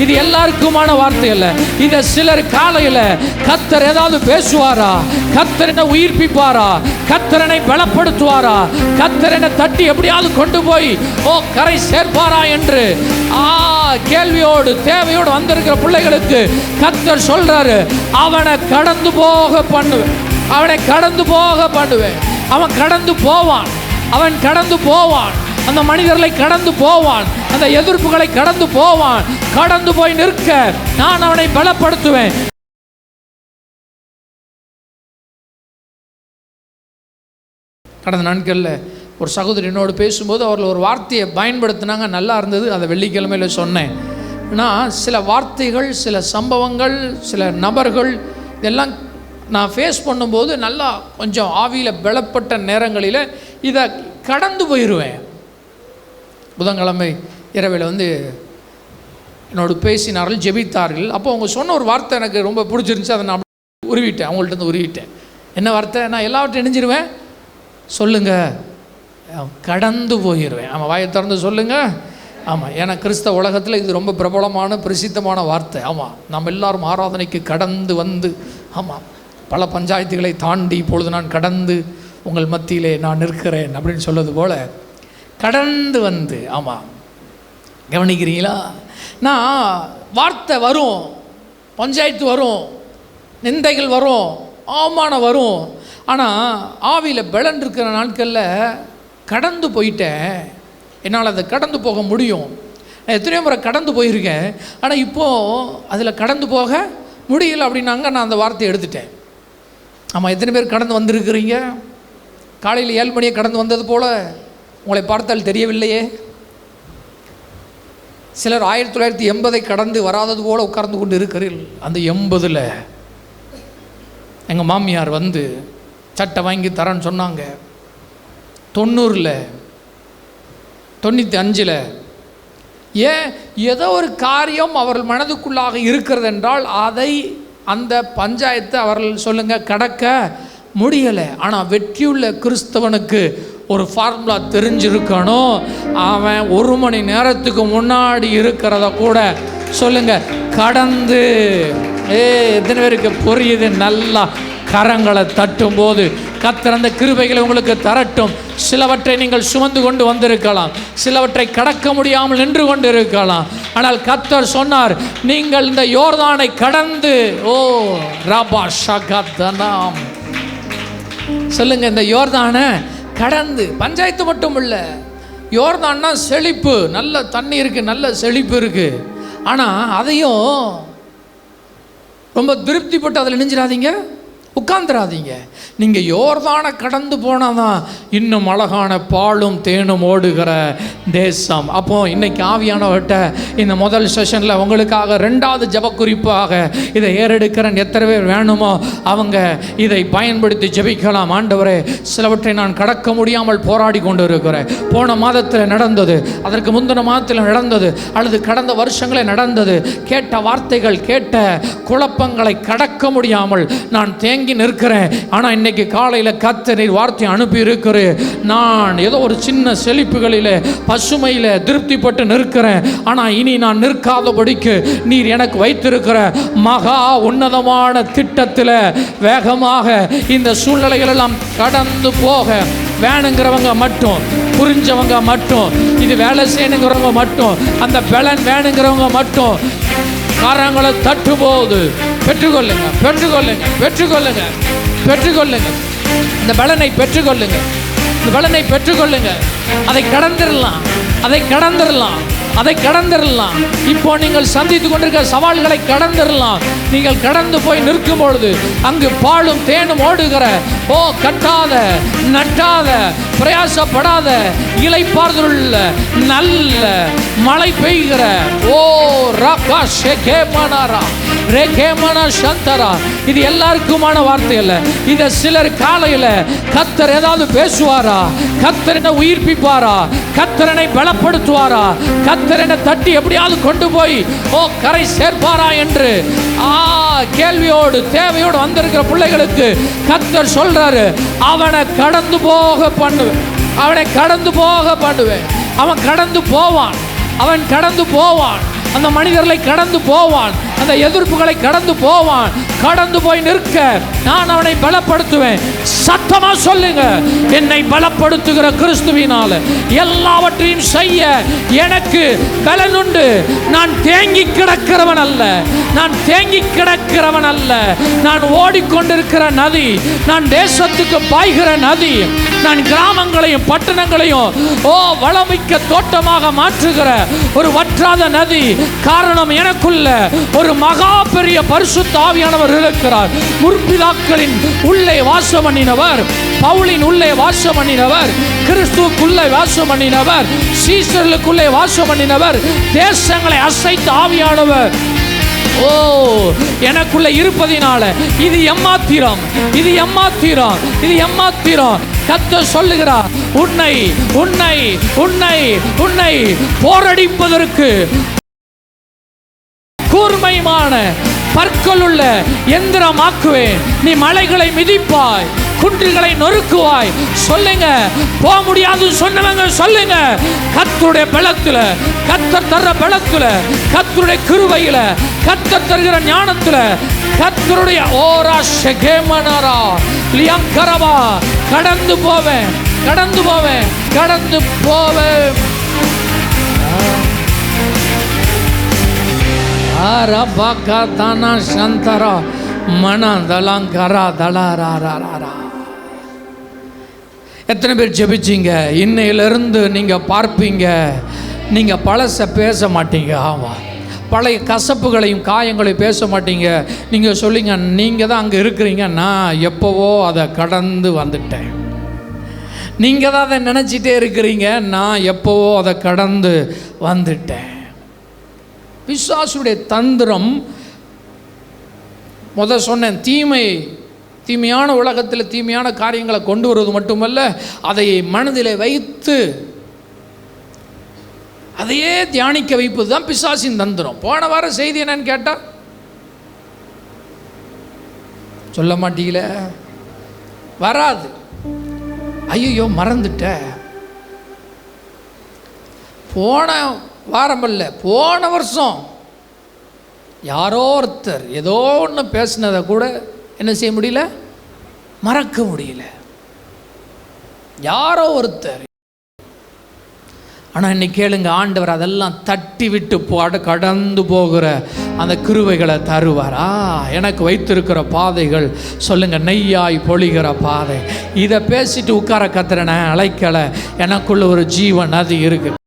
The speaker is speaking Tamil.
இது எல்லாருக்குமான வார்த்தை அல்ல. இதை சிலர் காலையில் கர்த்தர் ஏதாவது பேசுவாரா, கர்த்தரனை உயிர்ப்பிப்பாரா, கர்த்தரனை பலப்படுத்துவாரா, கர்த்தரனை தட்டி எப்படியாவது கொண்டு போய் கரை சேர்ப்பாரா என்று கேள்வியோடு தேவையோடு வந்திருக்கிற பிள்ளைகளுக்கு கர்த்தர் சொல்றாரு, அவனை கடந்து போக பண்ணுவேன், அவனை கடந்து போக பண்ணுவேன். அவன் கடந்து போவான், அவன் கடந்து போவான், அந்த மனிதர்களை கடந்து போவான், அந்த எதிர்ப்புகளை கடந்து போவான். கடந்து போய் நிற்க நான் அவனை பலப்படுத்துவேன். கடந்த நாட்களில் ஒரு சகோதரி என்னோடு பேசும்போது அவர்கள் ஒரு வார்த்தையை பயன்படுத்தினாங்க, நல்லா இருந்தது. அதை வெள்ளிக்கிழமையில் சொன்னேன். ஆனால் சில வார்த்தைகள், சில சம்பவங்கள், சில நபர்கள் இதெல்லாம் நான் ஃபேஸ் பண்ணும்போது நல்லா கொஞ்சம் ஆவியில் பலப்பட்ட நேரங்களில் இதை கடந்து போயிடுவேன். புதன்கிழமை இரவில் என்னோடு பேசினார்கள், ஜெபித்தார்கள். அப்போ அவங்க சொன்ன ஒரு வார்த்தை எனக்கு ரொம்ப பிடிச்சிருந்துச்சு. அதை நான் உருவிட்டேன், அவங்கள்ட்ட உருவிட்டேன். என்ன வார்த்தை? நான் எல்லாவற்றையும் இணைஞ்சிருவேன், சொல்லுங்கள், கடந்து போயிடுவேன். ஆமாம், வாயை திறந்து சொல்லுங்கள். ஆமாம், ஏன்னா கிறிஸ்தவ உலகத்தில் இது ரொம்ப பிரபலமான பிரசித்தமான வார்த்தை. ஆமாம், நம்ம எல்லாரும் ஆராதனைக்கு கடந்து ஆமாம், பல பஞ்சாயத்துகளை தாண்டி இப்பொழுது நான் கடந்து உங்கள் மத்தியிலே நான் நிற்கிறேன் அப்படின்னு சொல்வது போல் கடந்து ஆமாம், கவனிக்கிறீங்களா? நான் வார்த்தை வரும், பஞ்சாயத்து வரும், நிந்தைகள் வரும், அவமானம் வரும். ஆனால் ஆவியில் பலன் இருக்கிற நாட்களில் கடந்து போயிட்டேன், என்னால் அதை கடந்து போக முடியும். நான் எத்தனையோ முறை கடந்து போயிருக்கேன், ஆனால் இப்போது அதில் கடந்து போக முடியல அப்படின்னாங்க. நான் அந்த வார்த்தையை எடுத்துட்டேன். ஆமாம், எத்தனை பேர் கடந்து வந்திருக்கிறீங்க? காலையில் 7 மணியை கடந்து வந்தது போல் உங்களை பார்த்தால் தெரியவில்லையே. சிலர் 1980 கடந்து வராதது போல் உட்கார்ந்து கொண்டு இருக்கிறீர்கள். அந்த 80ல் எங்கள் மாமியார் சட்டை வாங்கி தரேன்னு சொன்னாங்க. 90ல் 95ல் ஏன் ஏதோ ஒரு காரியம் அவர்கள் மனதுக்குள்ளாக இருக்கிறது என்றால் அந்த பஞ்சாயத்தை அவர்கள் சொல்லுங்கள் கடக்க முடியலை. ஆனால் வெற்றியுள்ள கிறிஸ்தவனுக்கு ஒரு ஃபார்முலா தெரிஞ்சிருக்கணும். அவன் 1 மணி நேரத்துக்கு முன்னாடி இருக்கிறத கூட சொல்லுங்கள் கடந்து. எத்தனை பேருக்கு புரியுது? நல்லா கரங்களை தட்டும் போது கர்த்தர் அந்த கிருபைகளை உங்களுக்கு தரட்டும். சிலவற்றை நீங்கள் சுமந்து கொண்டு வந்திருக்கலாம், சிலவற்றை கடக்க முடியாமல் நின்று கொண்டு இருக்கலாம். ஆனால் கர்த்தர் சொன்னார், நீங்கள் இந்த யோர்தானை கடந்து ரபா ஷகதனாம் சொல்லுங்க, இந்த யோர்தானை கடந்து. பஞ்சாயத்து மட்டும் இல்லை, யோர்தான்னா செழிப்பு, நல்ல தண்ணி இருக்குது, நல்ல செழிப்பு இருக்குது. ஆனால் அதையும் ரொம்ப திருப்திப்பட்டு அதில் நெஞ்சிடாதீங்க, உட்கார்ந்துடாதீங்க. நீங்கள் யோர்தானை கடந்து போனால் தான் இன்னும் அழகான பாலும் தேனும் ஓடுகிற தேசம். அப்போ இன்னைக்கு ஆவியானவர்கிட்ட இந்த முதல் செஷனில் உங்களுக்காக 2வது ஜெப குறிப்பாக இதை ஏறெடுக்கிறேன். எத்தனை பேர் வேணுமோ அவங்க இதை பயன்படுத்தி ஜெபிக்கலாம். ஆண்டவரே, சிலவற்றை நான் கடக்க முடியாமல் போராடி கொண்டு இருக்கிறேன். போன மாதத்தில் நடந்தது, அதற்கு முந்தின மாதத்தில் நடந்தது, அல்லது கடந்த வருஷங்களே நடந்தது. கேட்ட வார்த்தைகள், கேட்ட குழப்பங்களை கடக்க முடியாமல் நான் தேங்கி நிற்கிறேன். ஆனால் இன்னைக்கு காலையில் கர்த்தர் நீர் வார்த்தை அனுப்பி இருக்கிறேன். நான் ஏதோ ஒரு சின்ன செழிப்புகளில், பசுமையில் திருப்திப்பட்டு நிற்கிறேன். ஆனால் இனி நான் நிற்காதபடிக்கு நீர் எனக்கு வைத்திருக்கிற மகா உன்னதமான திட்டத்தில் வேகமாக இந்த சூழ்நிலைகள் எல்லாம் கடந்து போக வேணுங்கிறவங்க மட்டும், புரிஞ்சவங்க மட்டும், இது வேலை செய்யணுங்கிறவங்க மட்டும், அந்த பலன் வேணுங்கிறவங்க மட்டும் காரங்களை தட்டும்போது பெற்றுக்கொள்ளுங்க, பெற்றுக்கொள்ளுங்க, பெற்றுக்கொள்ளுங்க, பெற்றுக்கொள்ளுங்க. இந்த பலனை பெற்றுக்கொள்ளுங்க, இந்த பலனை பெற்றுக்கொள்ளுங்க. அதை கடந்துடலாம், அதை கடந்துடலாம், அதை கடந்துடலாம். இப்போ நீங்கள் சந்தித்து கொண்டிருக்கிற சவால்களை கடந்துடலாம். நீங்கள் கடந்து போய் நிற்கும் பொழுது அங்கு பாலும் தேனும் ஓடுகிற, கட்டாத, நட்டாத, பிரயாசப்படாத, இளைப்பாறுதலுள்ள நல்ல மழை பெய்கிற இது எல்லாருக்குமான வார்த்தை அல்ல. இதை சிலர் காலையில் கர்த்தர் ஏதாவது பேசுவாரா, கர்த்தரனை உயிர்ப்பிப்பாரா, கர்த்தரனை பலப்படுத்துவாரா, கர்த்தரனை தட்டி எப்படியாவது கொண்டு போய் கரை சேர்ப்பாரா என்று கேள்வியோடு தேவையோடு வந்திருக்கிற பிள்ளைகளுக்கு கர்த்தர் சொல்றாரு, அவனை கடந்து போக பண்ணுவேன், அவனை கடந்து போக பண்ணுவேன். அவன் கடந்து போவான், அவன் கடந்து போவான். அந்த மனிதர்களை கடந்து போவான், அந்த எதிர்ப்புகளை கடந்து போவான். கடந்து போய் நிற்க நான் அவனை பலப்படுத்துவேன். சத்தமா சொல்லுங்க, என்னை பலப்படுத்துகிற கிறிஸ்துவினால எல்லாவற்றையும் செய்ய எனக்கு பலன் உண்டு. நான் தேங்கி கிடக்கிறவன் அல்ல, நான் தேங்கி கிடக்கிறவன் அல்ல. நான் ஓடிக்கொண்டிருக்கிற நதி, நான் தேசத்துக்கு பாய்கிற நதி, நான் கிராமங்களையும் பட்டணங்களையும் வளமிக்க தோட்டமாக மாற்றுகிற ஒரு வற்றாத நதி. காரணம், எனக்குள்ள ஒரு மகா பெரிய பரிசுத்த ஆவியானவர் இருக்கிறார். முற்பிதாக்களின் உள்ளே வாசம் பண்ணினவர், பவுலின் உள்ளே வாசம் பண்ணினவர், கிறிஸ்துவுக்குள்ளே வாசம் பண்ணினவர், சீசர்களுக்குள்ளே வாசம் பண்ணினவர், தேசங்களை அசைத்த ஆவியானவர் எனக்குள்ள இருப்பதினால இது எம்மாத்திரம், இது எம்மாத்திரம், இது எம்மாத்திரம். கர்த்தர் சொல்லுகிறார், உன்னை உன்னை உன்னை உன்னை போரடிப்பதற்கு கூர்மையான பற்களுள்ள எந்திரமாக்குவேன். நீ மலைகளை மிதிப்பாய், குன்றுகளை நொறுக்குவாய். சொல்லுங்க, போக முடியாது சொன்னவங்க சொல்லுங்க. கர்த்தருடைய பலத்துல, கர்த்தர் தர்ற பலத்துல, கர்த்தருடைய கிருபையில, கர்த்தர் தருகிற ஞானத்துல, கர்த்தருடைய ஓரா ஷெகேமனரா லியங்கரவா கடந்து போவேன், கடந்து போவேன், கடந்து போவேன். எத்தனை பேர் ஜெபிச்சீங்க? இன்னையிலிருந்து நீங்க பார்ப்பீங்க, நீங்க பழச பேச மாட்டீங்க. ஆமா, பழைய கசப்புகளையும் காயங்களையும் பேச மாட்டீங்க. நீங்க சொல்லிங்க, நீங்க தான் அங்கே இருக்கிறீங்க, நான் எப்போவோ அதை கடந்து வந்துட்டேன். நீங்க தான் அதை நினச்சிட்டே இருக்கிறீங்க, நான் எப்போவோ அதை கடந்து வந்துட்டேன். பிசாசுடைய தந்திரம், சொன்னேன், தீமையான உலகத்தில் தீமையான காரியங்களை கொண்டு வருவது மட்டுமல்ல, அதை மனதில் வைத்து அதையே தியானிக்க வைப்பது தான் பிசாசின் தந்திரம். போன வார செய்தி என்னன்னு கேட்டா சொல்ல மாட்டீங்களே, வராது. ஐயோ மறந்துட்ட. போன வாரம் அல்ல, போன வருஷம் யாரோ ஒருத்தர் ஏதோ ஒன்று பேசினதை கூட என்ன செய்ய முடியல, மறக்க முடியல. யாரோ ஒருத்தர். ஆனால் இன்னைக்கு கேளுங்க, ஆண்டவர் அதெல்லாம் தட்டி விட்டு கடந்து போகிற அந்த கிருபைகளை தருவாரா? எனக்கு வைத்திருக்கிற பாதைகள் சொல்லுங்க, நெய்யாய் பொழிகிற பாதை. இதை பேசிட்டு உட்கார கத்துறேன், அழைக்கலை. எனக்குள்ள ஒரு ஜீவன் நதி இருக்கு.